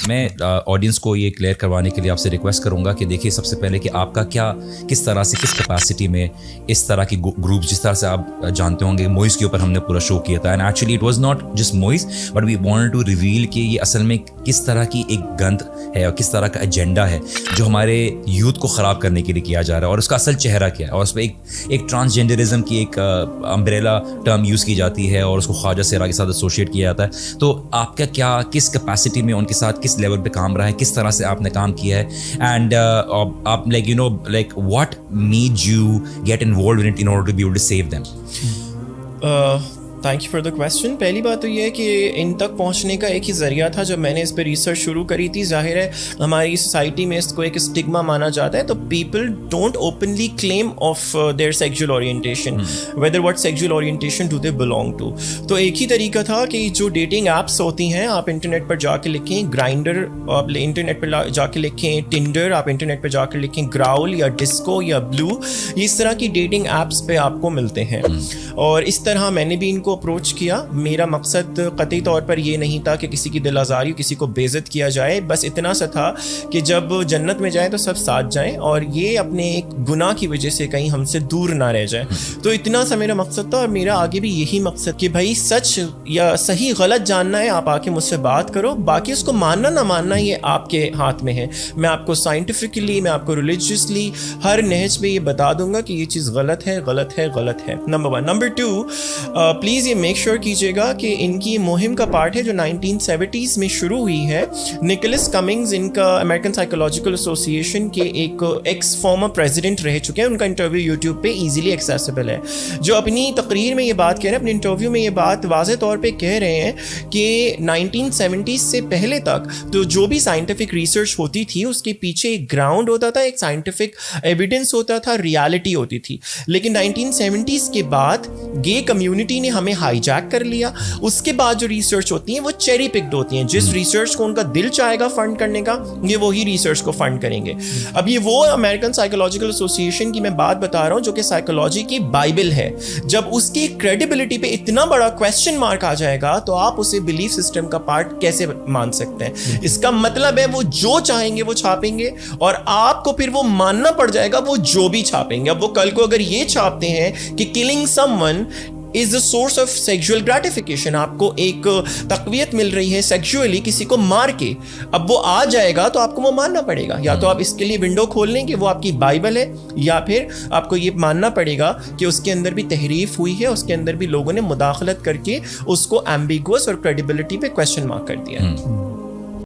میں آڈینس کو یہ کلیئر کروانے کے لیے آپ سے ریکویسٹ کروں گا کہ دیکھیے سب سے پہلے کہ آپ کا کیا کس طرح سے کس کیپیسٹی میں اس طرح کی گروپس جس طرح سے آپ جانتے ہوں گے موئز کے اوپر ہم نے پورا شو کیا تھا and actually it was not just moves but we wanted to reveal کہ یہ اصل میں کس طرح کی ایک گند ہے اور کس طرح کا ایجنڈا ہے جو ہمارے یوتھ کو خراب کرنے کے لیے کیا جا رہا ہے اور اس کا اصل چہرہ کیا ہے اور اس پہ ایک ٹرانسجینڈرزم کی ایک امبریلا ٹرم یوز کی جاتی ہے اور اس کو خواجہ سیرا کے ساتھ ایسوشیٹ کیا جاتا ہے. تو آپ کا کیا کس کیپیسٹی میں ان کے ساتھ کس لیول پہ کام رہا ہے, کس طرح سے آپ نے کام کیا ہے اینڈ آپ like you know like what made you get involved in order to be able to save them? Thank you for the question. پہلی بات تو یہ ہے کہ ان تک پہنچنے کا ایک ہی ذریعہ تھا. جب میں نے اس پہ ریسرچ شروع کری تھی, ظاہر ہے ہماری سوسائٹی میں اس کو ایک اسٹگما مانا جاتا ہے, تو people don't openly claim of their sexual orientation whether what sexual orientation do they belong to. تو ایک ہی طریقہ تھا کہ جو ڈیٹنگ ایپس ہوتی ہیں, آپ انٹرنیٹ پر جا کے لکھیں گرائنڈر, آپ انٹرنیٹ پر جا کے لکھیں ٹنڈر, آپ انٹرنیٹ پر جا کے لکھیں گراؤل یا ڈسکو یا بلو, اس طرح کی ڈیٹنگ ایپس پہ آپ کو ملتے ہیں. اور اس طرح میں نے بھی ان کو اپروچ کیا. میرا مقصد قطعی طور پر یہ نہیں تھا کہ کسی کی دل آزاری, کسی کو بے عزت کیا جائے, بس اتنا سا تھا کہ جب جنت میں جائیں تو سب ساتھ جائیں اور یہ اپنے ایک گناہ کی وجہ سے کہیں ہم سے دور نہ رہ جائیں. تو اتنا سا میرا مقصد تھا, اور میرا آگے بھی یہی مقصد کہ بھائی سچ یا صحیح غلط جاننا ہے, آپ آ کے مجھ سے بات کرو, باقی اس کو ماننا نہ ماننا یہ آپ کے ہاتھ میں ہے. میں آپ کو سائنٹیفکلی, میں آپ کو ریلیجیسلی ہر نہج پہ یہ بتا دوں گا کہ یہ چیز غلط ہے, غلط ہے, غلط ہے. نمبر 1. نمبر 2, پلیز یہ میک شیور کیجیے گا کہ ان کی مہم کا پارٹ ہے جو 1970s میں شروع ہوئی ہے. نکولس کمنگز ان کا امریکن سائیکولوجیکل ایسوسیشن کے ایک ایکس فارمر پریزیڈنٹ رہ چکے ہیں. ان کا انٹرویو یوٹیوب پہ ایزیلی ایکسیسیبل ہے, جو اپنی تقریر میں یہ بات کہہ رہے ہیں, اپنے انٹرویو میں یہ بات واضح طور پہ کہہ رہے ہیں کہ 1970s سے پہلے تک تو جو بھی سائنٹیفک ریسرچ ہوتی تھی اس کے پیچھے ایک گراؤنڈ ہوتا تھا, ایک سائنٹیفک ایویڈنس ہوتا تھا, ریالٹی ہوتی تھی. لیکن 1970s کے بعد گے کمیونٹی نے ہمیں ہائی جیک کر لیا. اس کے بعد جو ریسرچ ہوتی ہیں وہ چیری پکڈ ہوتی ہیں. جس ریسرچ کو ان کا دل چاہے گا فنڈ کرنے کا, یہ وہی ریسرچ کو فنڈ کریں گے. اب یہ وہ امریکن سائیکولوجیکل ایسوسیشن کی میں بات بتا رہا ہوں جو کہ سائیکولوجی کی بائبل ہے. جب اس کی کریڈیبلٹی پہ اتنا بڑا کویسچن مارک آ جائے گا تو آپ اسے بلیف سسٹم کا پارٹ کیسے مان سکتے ہیں؟ اس کا مطلب ہے وہ جو چاہیں گے وہ چھاپیں گے, اور آپ کو پھر وہ ماننا پڑ جائے گا وہ جو بھی چھاپیں گے. اب وہ کل کو اگر یہ چھاپتے ہیں کہ killing someone is the source of sexual gratification, آپ کو ایک تقویت مل رہی ہے سیکشولی کسی کو مار کے, اب وہ آ جائے گا تو آپ کو وہ ماننا پڑے گا. یا تو آپ اس کے لیے ونڈو کھول لیں کہ وہ آپ کی بائبل ہے, یا پھر آپ کو یہ ماننا پڑے گا کہ اس کے اندر بھی تحریف ہوئی ہے, اس کے اندر بھی لوگوں نے مداخلت کر کے اس کو ایمبیگوس اور کریڈیبلٹی پہ کویسچن مارک کر دیا ہے.